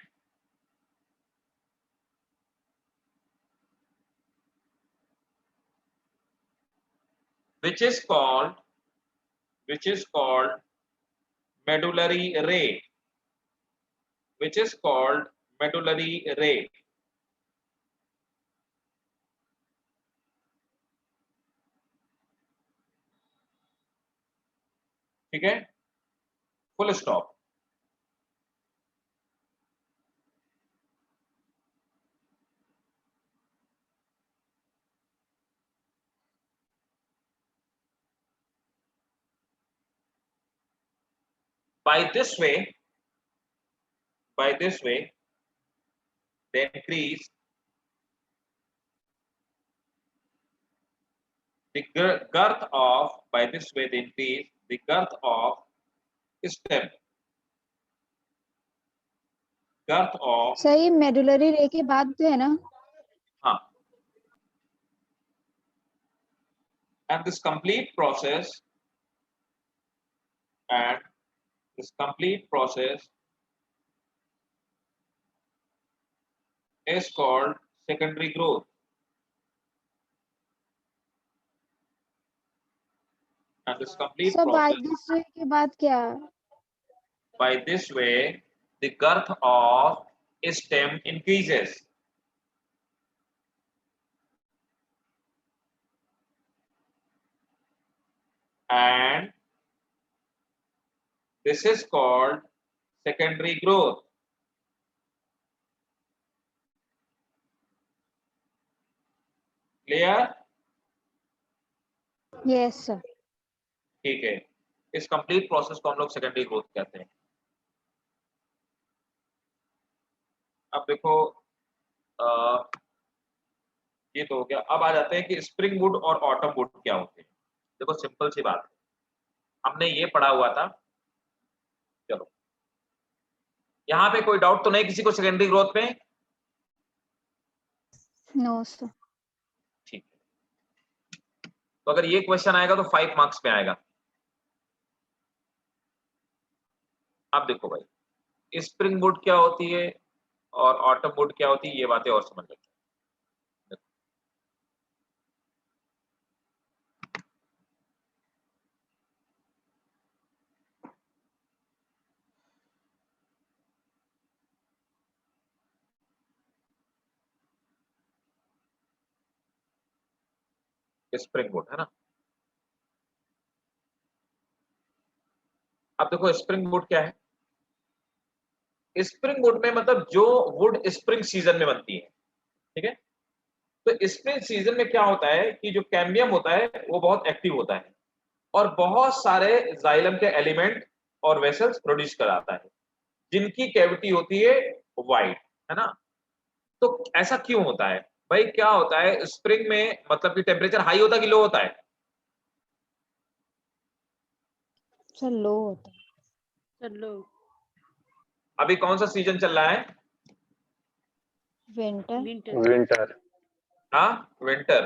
which is called medullary ray, which is called medullary ray. ठीक है, full stop. By this way they increase the girth of, by this way they increase the girth of stem, girth of, सही medullary रे के बाद जो है ना, हाँ, and this complete process is called secondary growth. And this complete so by process, this way के बाद क्या? by this way the girth of stem increases. And this is called secondary growth. Clear? Yes sir. ठीक है, इस complete process को हम लोग secondary growth कहते हैं। अब देखो ये तो हो गया। अब आ जाते हैं कि स्प्रिंग वुड और ऑटम वुड क्या होते हैं। देखो सिंपल सी बात है, हमने ये पढ़ा हुआ था। चलो यहाँ पे कोई डाउट तो नहीं किसी को सेकेंडरी ग्रोथ पे? No sir. ठीक है, तो अगर ये क्वेश्चन आएगा तो 5 मार्क्स पे आएगा। अब देखो भाई, स्प्रिंग वुड क्या होती है और ऑटम वुड क्या होती है, ये बातें और समझ लेते हैं। स्प्रिंग वुड है ना। अब देखो स्प्रिंग वुड क्या है। स्प्रिंग वुड में मतलब जो वुड स्प्रिंग सीजन में बनती है, ठीक है। तो स्प्रिंग सीजन में क्या होता है कि जो कैम्बियम होता है वो बहुत एक्टिव होता है और बहुत सारे जाइलम के एलिमेंट और वेसल्स प्रोड्यूस कराता है जिनकी कैविटी होती है वाइड, है ना। तो ऐसा क्यों होता है भाई? क्या होता है स्प्रिंग में, मतलब कि टेम्परेचर हाई होता है कि लो होता है? सर लो होता है। चलो अभी कौन सा सीजन चल रहा है? विंटर। विंटर। विंटर। हाँ विंटर।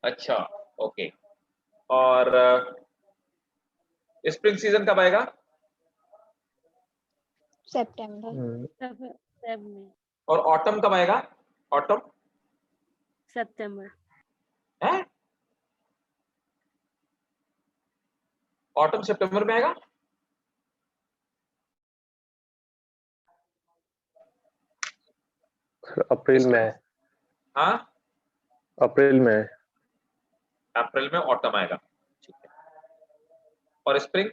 अच्छा ओके। और स्प्रिंग सीजन कब आएगा? सितंबर। फेब में। और ऑटम कब आएगा? ऑटम सितंबर। है, ऑटम सितंबर में आएगा। अप्रैल में। हाँ अप्रैल में। अप्रैल में ऑटम आएगा, ठीक है। और स्प्रिंग?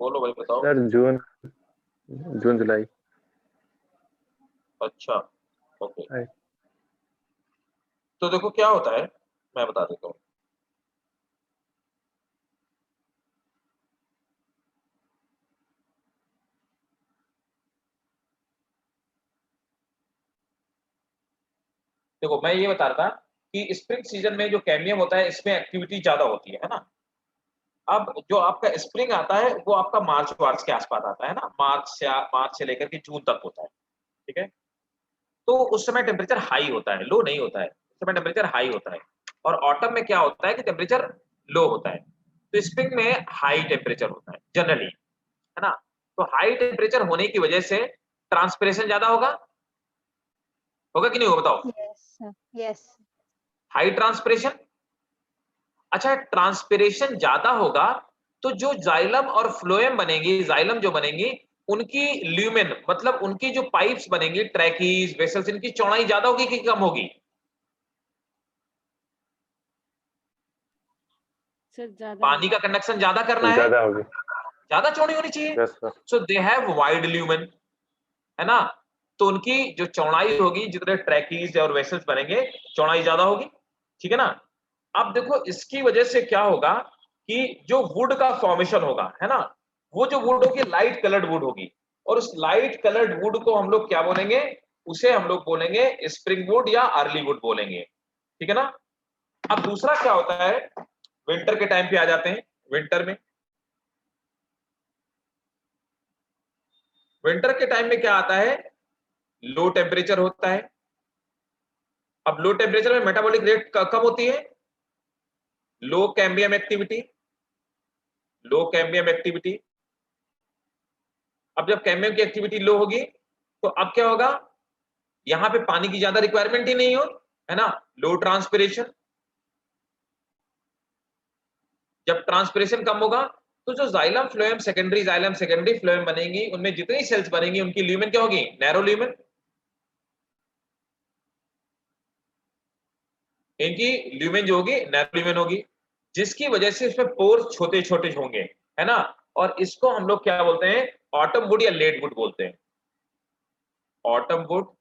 बोलो भाई बताओ। सर जून, जून जुलाई। अच्छा ओके। है। तो देखो क्या होता है, मैं बता देता हूँ। देखो मैं ये बता रहा था कि स्प्रिंग सीजन में जो कैम्बियम होता है इसमें एक्टिविटी ज्यादा होती है ना। अब जो आपका स्प्रिंग आता है वो आपका मार्च वार्च के आसपास आता है ना, मार्च से लेकर के जून तक होता है, ठीक है। तो उस समय टेम्परेचर हाई होता है, लो नहीं होता है, उस समय टेम्परेचर हाई होता है। और ऑटम में क्या होता है कि टेम्परेचर लो होता है। तो स्प्रिंग में हाई टेम्परेचर होता है जनरली, है ना। तो हाई टेम्परेचर होने की वजह से ट्रांसपिरेशन ज्यादा होगा कि नहीं होगा बताओ? Yes sir. Yes. High transpiration. अच्छा ट्रांसपिरेशन ज्यादा होगा तो जो जाइलम और फ्लोएम बनेगी, जाइलम जो बनेंगी उनकी ल्यूमेन मतलब उनकी जो पाइप्स बनेंगी, ट्रैकीज वेसल्स, इनकी चौड़ाई ज्यादा होगी कि कम होगी? सर ज्यादा पानी का कंडक्शन ज्यादा करना है, ज्यादा होगी। ज्यादा चौड़ी होनी चाहिए। Yes sir. So they have wide lumen, है ना। तो उनकी जो चौड़ाई होगी, जितने ट्रैकीज और वेसल्स बनेंगे चौड़ाई ज्यादा होगी, ठीक है ना। अब देखो इसकी वजह से क्या होगा कि जो वुड का फॉर्मेशन होगा, है ना, वो जो वुड होगी लाइट कलर्ड वुड होगी। और उस लाइट कलर्ड वुड को हम लोग क्या बोलेंगे? उसे हम लोग बोलेंगे स्प्रिंग वुड या अर्ली वुड बोलेंगे, ठीक है ना। अब दूसरा क्या होता है, विंटर के टाइम पे आ जाते हैं। विंटर के टाइम में क्या आता है? लो टेम्परेचर होता है। अब लो टेम्परेचर में मेटाबॉलिक रेट कम होती है, लो कैम्बियम एक्टिविटी, अब जब कैम्बियम की एक्टिविटी लो होगी तो अब क्या होगा? यहां पे पानी की ज्यादा रिक्वायरमेंट ही नहीं हो, है ना, लो ट्रांसपिरेशन। जब ट्रांसपिरेशन कम होगा तो जो जाइलम फ्लोएम सेकेंडरी फ्लोएम बनेगी, उनमें जितनी सेल्स बनेंगी उनकी ल्यूमेन क्या होगी? Narrow lumen. इनकी ल्यूमेन जो होगी नैरो ल्यूमेन होगी, जिसकी वजह से इसमें पोर छोटे छोटे होंगे, है ना। और इसको हम लोग क्या बोलते हैं? ऑटम वुड या लेट वुड बोलते हैं। ऑटम वुड,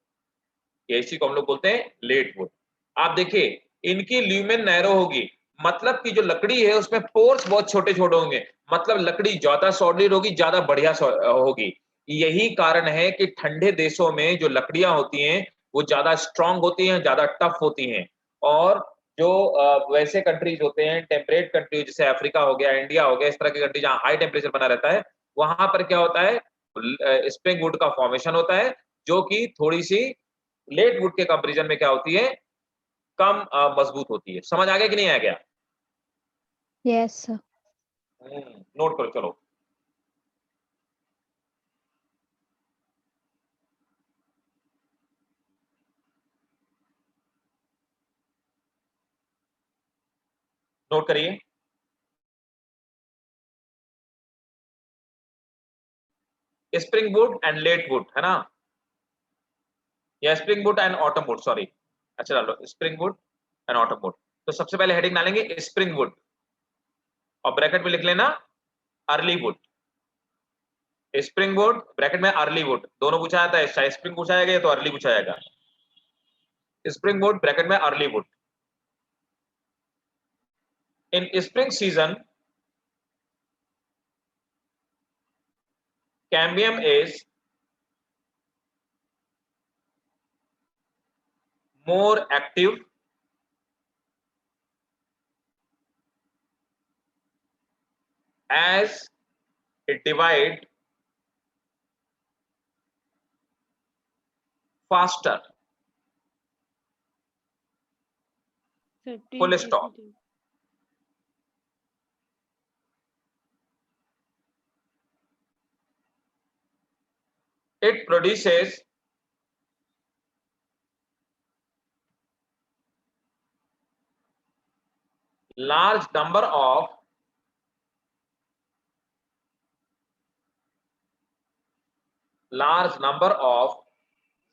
इसी को हम लोग बोलते हैं लेट वुड। आप देखिए इनकी ल्यूमेन नैरो होगी, मतलब कि जो लकड़ी है उसमें पोर्स बहुत छोटे छोटे होंगे, मतलब लकड़ी ज्यादा सॉलिड होगी, ज्यादा बढ़िया होगी। यही कारण है कि ठंडे देशों में जो लकड़ियां होती हैं वो ज्यादा स्ट्रांग होती हैं, ज्यादा टफ होती हैं। और जो वैसे कंट्रीज होते हैं, टेम्परेट कंट्रीज जैसे अफ्रीका हो गया, इंडिया हो गया, इस तरह की कंट्री जहाँ हाई टेम्परेचर बना रहता है, वहां पर क्या होता है, स्प्रिंग वुड का फॉर्मेशन होता है, जो कि थोड़ी सी लेट वुड के कंपेरिजन में क्या होती है, कम मजबूत होती है। समझ आ गया कि नहीं आ गया? Yes sir. नोट करो चलो। नोट करिए। Spring wood and late wood, है ना, या spring wood and autumn wood, sorry. अच्छा डालो spring wood and autumn wood. तो सबसे पहले हेडिंग डालेंगे स्प्रिंग वुड, और ब्रैकेट में लिख लेना early would. Spring would bracket में अर्ली वुड, दोनों पूछा जाता है, चाहे स्प्रिंग पूछा जाएगा या तो अर्ली पूछा जाएगा। स्प्रिंग वुड ब्रैकेट में early would. In spring season cambium is more active as it divide faster. Sir Full stop. It produces large number of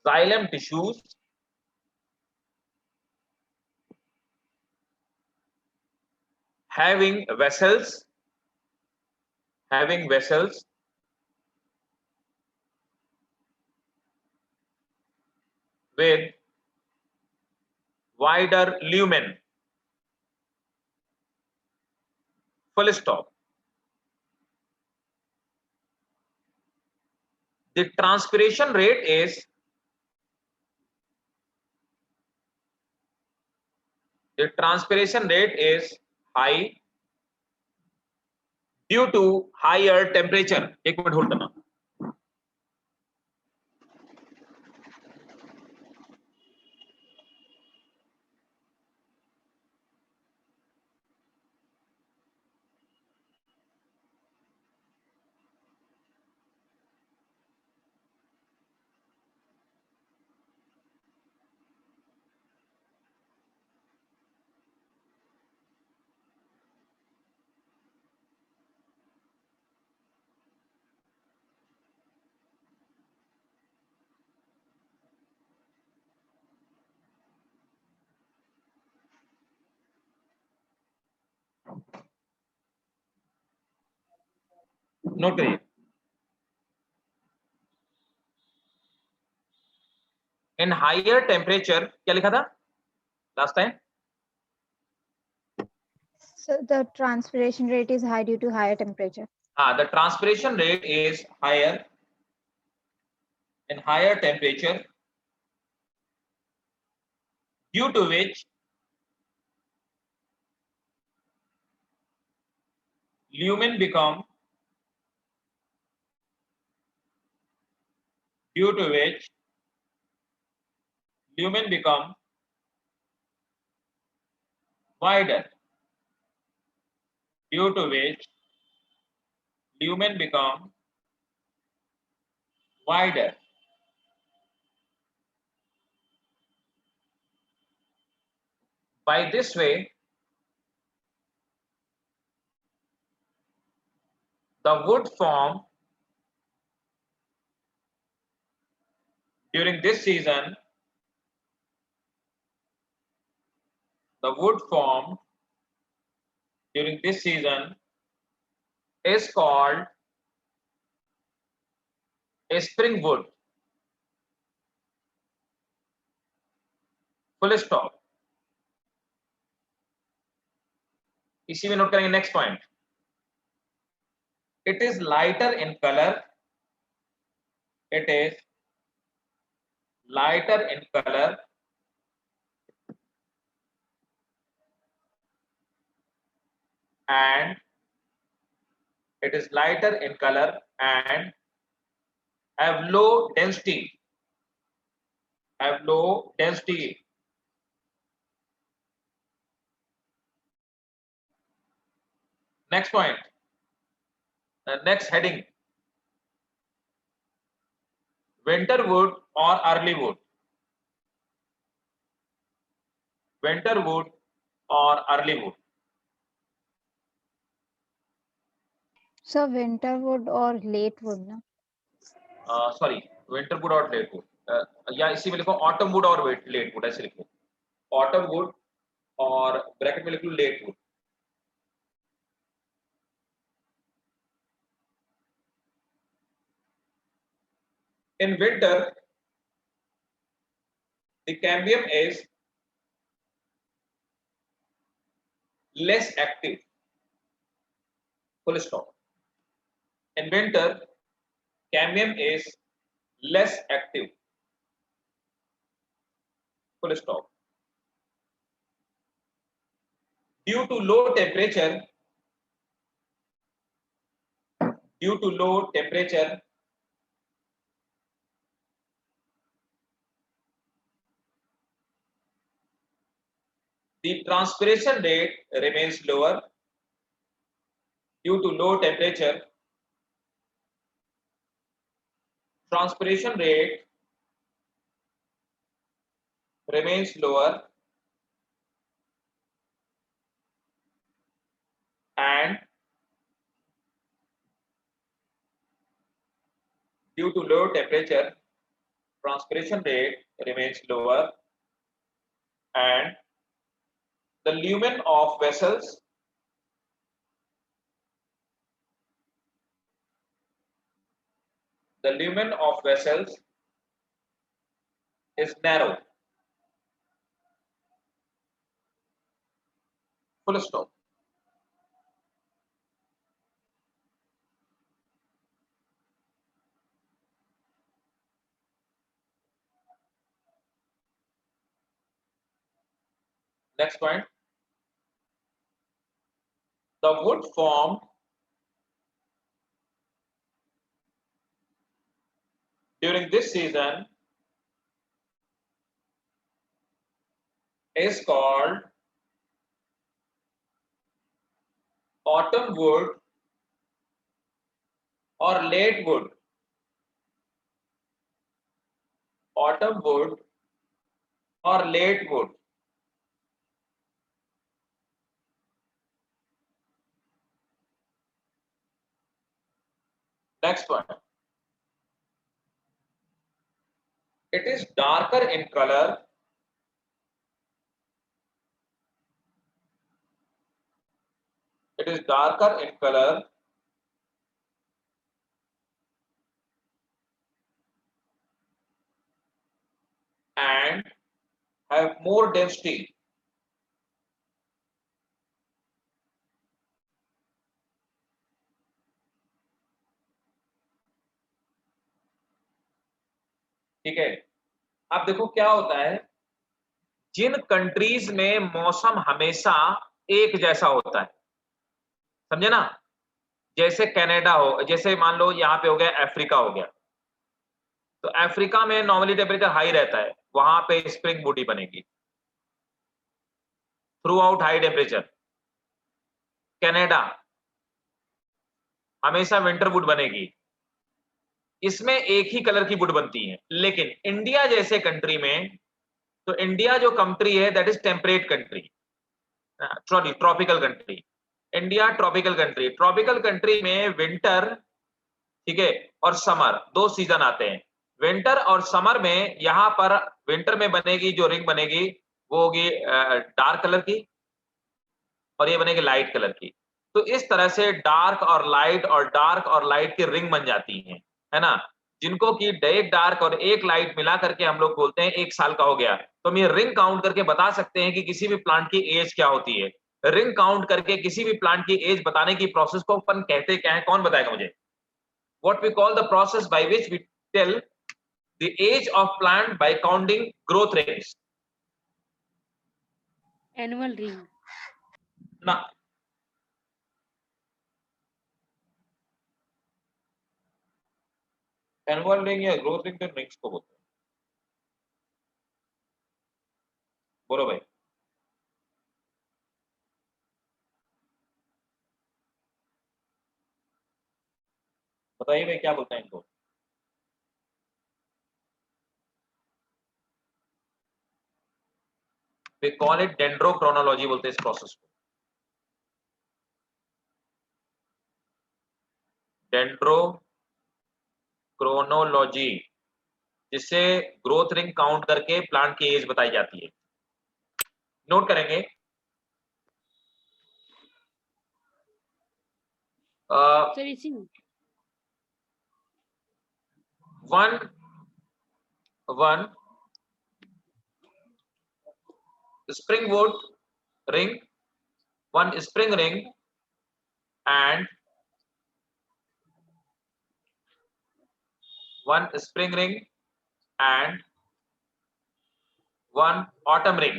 xylem tissues having vessels with wider lumen. Full stop. The transpiration rate is high due to higher temperature. एक minute hold करना। Note करिए। In higher temperature, क्या लिखा था last time? So the transpiration rate is high due to higher temperature. हाँ, the transpiration rate is higher in higher temperature due to which lumen become wider, due to which lumen become wider. By this way, the wood formed during this season, is called a spring wood. Full stop. इसी में note करेंगे next point, it is lighter in colour, it is lighter in colour and it is lighter in color and have low density, have low density. Next point, next heading, winter wood or early wood, winter wood or early wood. Sir winter wood और late wood ना? Sorry, winter wood और late wood, या इसी में लिखो autumn wood और late wood, ऐसे लिखो ऑटम वुड और ब्रैकेट में लिख लो late wood. In winter, the cambium is less active. Full stop. In winter, cambium is less active. Full stop. Due to low temperature, the transpiration rate remains lower. Due to low temperature, transpiration rate remains lower and due to low temperature, transpiration rate remains lower and the lumen of vessels is narrow. Full stop. Next point, the wood formed during this season is called autumn wood or late wood. Autumn wood or late wood. Next one. It is darker in color. It is darker in color and have more density. ठीक है, अब देखो क्या होता है, जिन countries में मौसम हमेशा एक जैसा होता है, समझे ना, जैसे कनाडा हो, जैसे मान लो यहाँ पे हो गया अफ्रीका हो गया, तो अफ्रीका में नॉर्मली टेम्परेचर हाई रहता है, वहां पे स्प्रिंग वुड ही बनेगी through out high temperature. Canada हमेशा विंटर वुड बनेगी, इसमें एक ही कलर की वुड बनती है. लेकिन इंडिया जैसे कंट्री में, तो इंडिया जो कंट्री है that is temperate country, tropical country. India tropical country, tropical country में विंटर, ठीक है, और समर दो सीजन आते हैं. विंटर और समर में यहाँ पर विंटर में बनेगी जो रिंग बनेगी वो होगी डार्क कलर की और ये बनेगी लाइट कलर की. तो इस तरह से डार्क और डार्क और लाइट की रिंग बन जाती है ना, जिनको कि एक डार्क और एक लाइट मिला करके हम लोग बोलते हैं 1 साल का हो गया. तो हम ये रिंग काउंट करके बता सकते हैं कि किसी भी प्लांट की एज क्या होती है. रिंग काउंट करके किसी भी प्लांट की एज बताने की प्रोसेस को अपन कहते क्या है, कौन बताएगा मुझे? What we call the process by which we tell the age of plant by counting growth rates. Annual ring. ना, एनुअल रिंग या ग्रोथ रिंग तो रिंग्स को बोलते हैं। बोलो भाई। बताइए भाई क्या बोलते हैं इनको? We call it dendrochronology बोलते हैं इस प्रोसेस को। डेंड्रोक्रोनोलॉजी, जिससे ग्रोथ रिंग काउंट करके प्लांट की एज बताई जाती है। नोट करेंगे। Sir, इसी में one springwood ring, one spring ring, and one spring ring and one autumn ring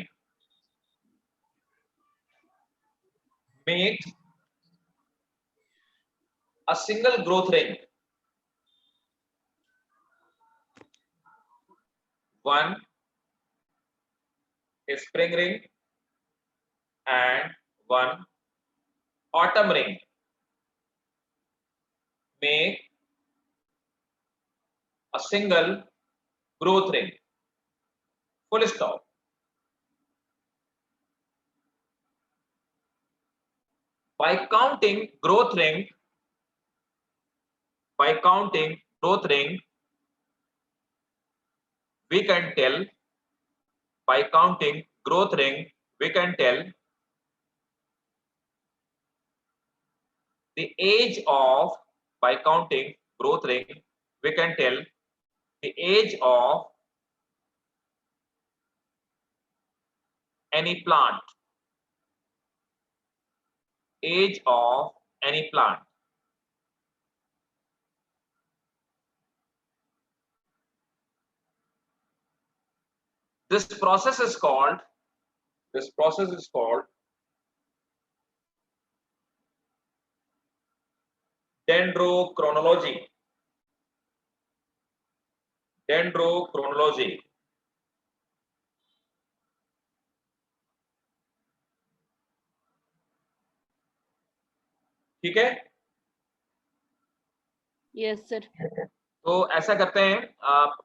make a single growth ring. One spring ring and one autumn ring make a single growth ring. Full stop. By counting growth ring, we can tell. By counting growth ring, we can tell the age of. By counting growth ring, we can tell the age of any plant. Age of any plant. This process is called dendrochronology. Dendrochronology. ठीक है? yes sir. तो ऐसा करते हैं,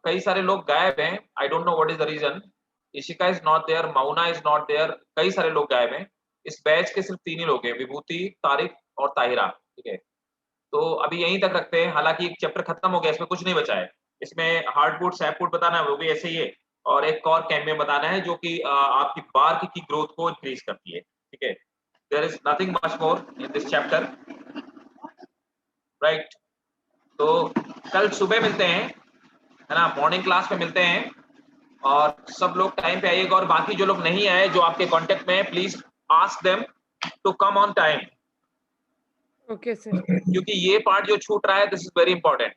कई सारे लोग गायब हैं, I don't know what is the reason. Ishika is not there, Mauna is not there, कई सारे लोग गायब हैं। इस बैच के सिर्फ 3 ही लोग हैं, विभूति, तारिक और ताहिरा। ठीक है, तो अभी यहीं तक रखते हैं। हालांकि एक चैप्टर खत्म हो गया, इसमें कुछ नहीं बचा है। इसमें हार्डवुड सैपवुड बताना है, वो भी ऐसे ही है, और एक और कैम्बियम बताना है जो कि आपकी बार्क की ग्रोथ को इंक्रीज करती है। ठीक है, there is nothing much more in this chapter, right? तो कल सुबह मिलते हैं, है ना, मॉर्निंग क्लास में मिलते हैं, और सब लोग टाइम पे आइएगा। और बाकी जो लोग नहीं आए, जो आपके कांटेक्ट में है, please ask them to come on time. okay sir. क्योंकि ये पार्ट जो छूट रहा है, दिस इज वेरी इंपॉर्टेंट।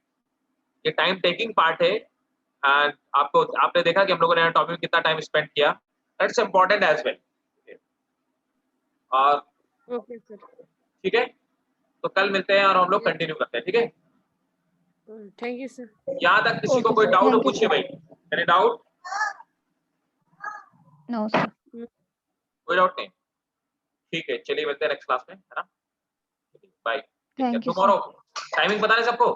ये टाइम टेकिंग पार्ट है, एंड आपने देखा कि हम लोगों ने एनाटॉमी में कितना टाइम स्पेंड किया, दैट्स इंपॉर्टेंट एज वेल। और okay sir. ठीक है, तो कल मिलते हैं और हम लोग कंटिन्यू करते हैं। ठीक है, thank you sir. यहाँ तक किसी को Okay, कोई sir. डाउट हो, Thank you, पूछिए sir. भाई। Any doubt? No, sir. कोई डाउट नहीं? ठीक है, चलिए मिलते हैं नेक्स्ट क्लास में, है ना? Bye. Thank you, sir. Tomorrow timing पता है सबको?